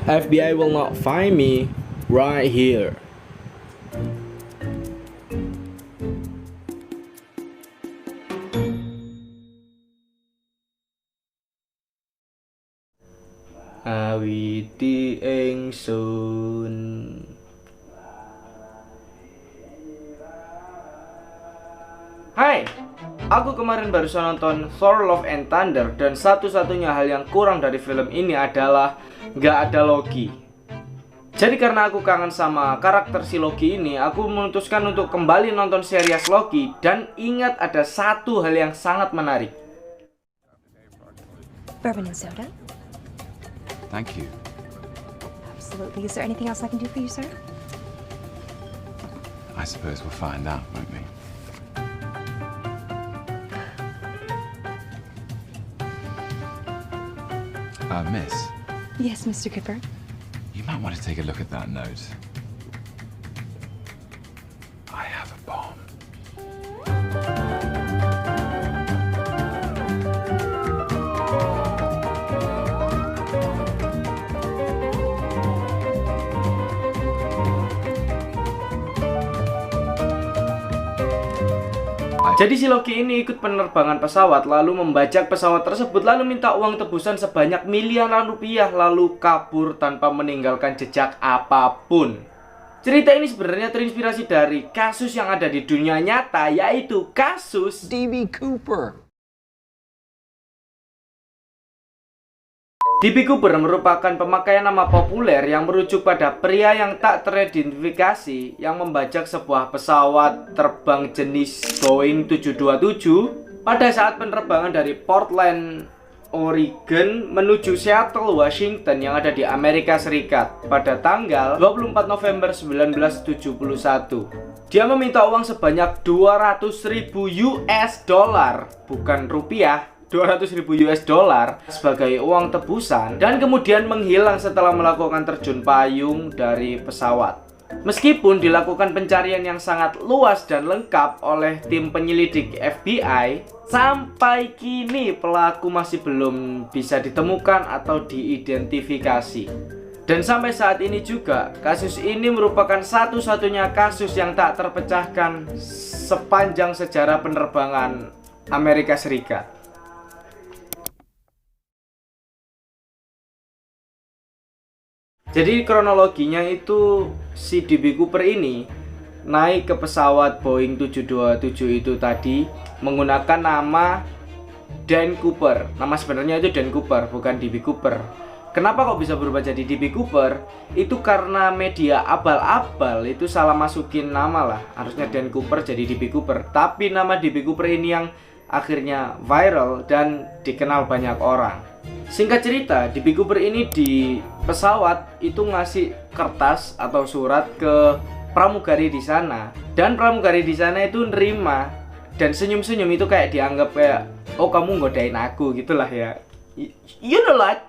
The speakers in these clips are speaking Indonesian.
FBI will not find me right here. Awiti ingsun. Hai, aku kemarin barusan nonton Thor Love and Thunder dan satu-satunya hal yang kurang dari film ini adalah nggak ada Loki. Jadi karena aku kangen sama karakter si Loki ini, aku memutuskan untuk kembali nonton series Loki dan ingat ada satu hal yang sangat menarik. Bourbon and soda? Thank you. Absolutely. Is there anything else I can do for you, sir? I suppose we'll find out, won't we? Miss, Yes, Mr. Kipper. you might want to take a look at that note. I have a bomb. Jadi si Loki ini ikut penerbangan pesawat, lalu membajak pesawat tersebut, lalu minta uang tebusan sebanyak miliaran rupiah, lalu kabur tanpa meninggalkan jejak apapun. Cerita ini sebenarnya terinspirasi dari kasus yang ada di dunia nyata, yaitu kasus D.B. Cooper. D.B. Cooper merupakan pemakaian nama populer yang merujuk pada pria yang tak teridentifikasi yang membajak sebuah pesawat terbang jenis Boeing 727 pada saat penerbangan dari Portland, Oregon menuju Seattle, Washington yang ada di Amerika Serikat pada tanggal 24 November 1971. Dia meminta uang sebanyak 200.000 US dollar, bukan rupiah. 200.000 US dollar sebagai uang tebusan dan kemudian menghilang setelah melakukan terjun payung dari pesawat. Meskipun dilakukan pencarian yang sangat luas dan lengkap oleh tim penyelidik FBI, sampai kini pelaku masih belum bisa ditemukan atau diidentifikasi. Dan sampai saat ini juga, kasus ini merupakan satu-satunya kasus yang tak terpecahkan sepanjang sejarah penerbangan Amerika Serikat. Jadi kronologinya itu si D.B. Cooper ini naik ke pesawat Boeing 727 itu tadi menggunakan nama Dan Cooper. Nama sebenarnya itu Dan Cooper, bukan D.B. Cooper. Kenapa kok bisa berubah jadi D.B. Cooper? Itu karena media abal-abal itu salah masukin nama lah. Harusnya Dan Cooper jadi D.B. Cooper. Tapi nama D.B. Cooper ini yang akhirnya viral dan dikenal banyak orang. Singkat cerita, D.B. Cooper ini di pesawat itu ngasih kertas atau surat ke pramugari di sana, dan pramugari di sana itu nerima dan senyum-senyum itu kayak dianggap kayak, oh kamu ngodain aku gitulah ya. You know lah,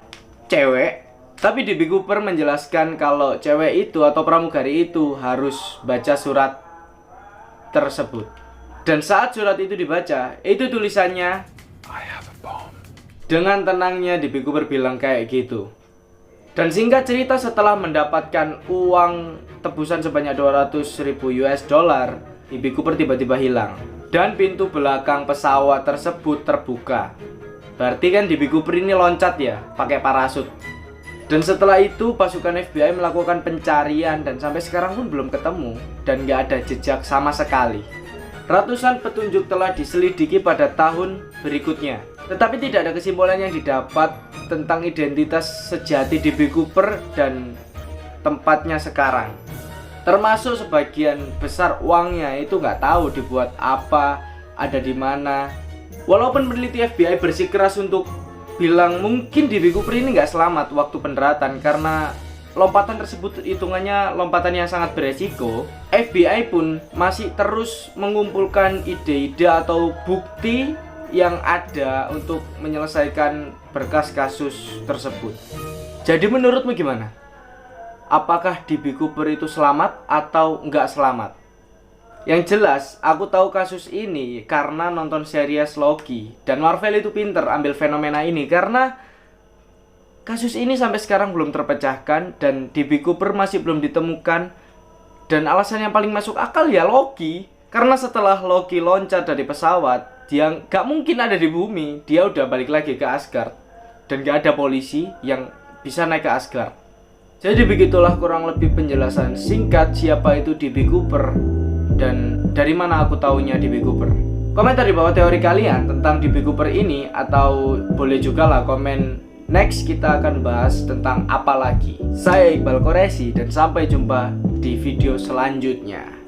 cewek. Tapi D.B. Cooper menjelaskan kalau cewek itu atau pramugari itu harus baca surat tersebut. Dan saat surat itu dibaca, itu tulisannya I have a bomb. Dengan tenangnya D.B. Cooper bilang kayak gitu. Dan singkat cerita, setelah mendapatkan uang tebusan sebanyak 200.000 US dollar, D.B. Cooper tiba-tiba hilang. Dan pintu belakang pesawat tersebut terbuka. Berarti kan D.B. Cooper ini loncat ya, pakai parasut. Dan setelah itu pasukan FBI melakukan pencarian dan sampai sekarang pun belum ketemu. Dan gak ada jejak sama sekali. Ratusan petunjuk telah diselidiki pada tahun berikutnya, tetapi tidak ada kesimpulan yang didapat tentang identitas sejati D.B. Cooper dan tempatnya sekarang. Termasuk sebagian besar uangnya itu nggak tahu dibuat apa, ada di mana. Walaupun peneliti FBI bersikeras untuk bilang mungkin D.B. Cooper ini nggak selamat waktu pendaratan karena lompatan tersebut hitungannya lompatan yang sangat beresiko, FBI pun masih terus mengumpulkan ide-ide atau bukti yang ada untuk menyelesaikan berkas kasus tersebut. Jadi menurutmu gimana? Apakah D.B. Cooper itu selamat atau nggak selamat? Yang jelas, aku tahu kasus ini karena nonton series Loki. Dan Marvel itu pinter ambil fenomena ini karena kasus ini sampai sekarang belum terpecahkan dan DB Cooper masih belum ditemukan. Dan alasan yang paling masuk akal ya Loki. Karena setelah Loki loncat dari pesawat, dia gak mungkin ada di bumi. Dia udah balik lagi ke Asgard. Dan gak ada polisi yang bisa naik ke Asgard. Jadi begitulah kurang lebih penjelasan singkat siapa itu DB Cooper dan dari mana aku taunya DB Cooper. Komentar di bawah teori kalian tentang DB Cooper ini, atau boleh juga lah komen next kita akan bahas tentang apa lagi. Saya Iqbal Quraisy dan sampai jumpa di video selanjutnya.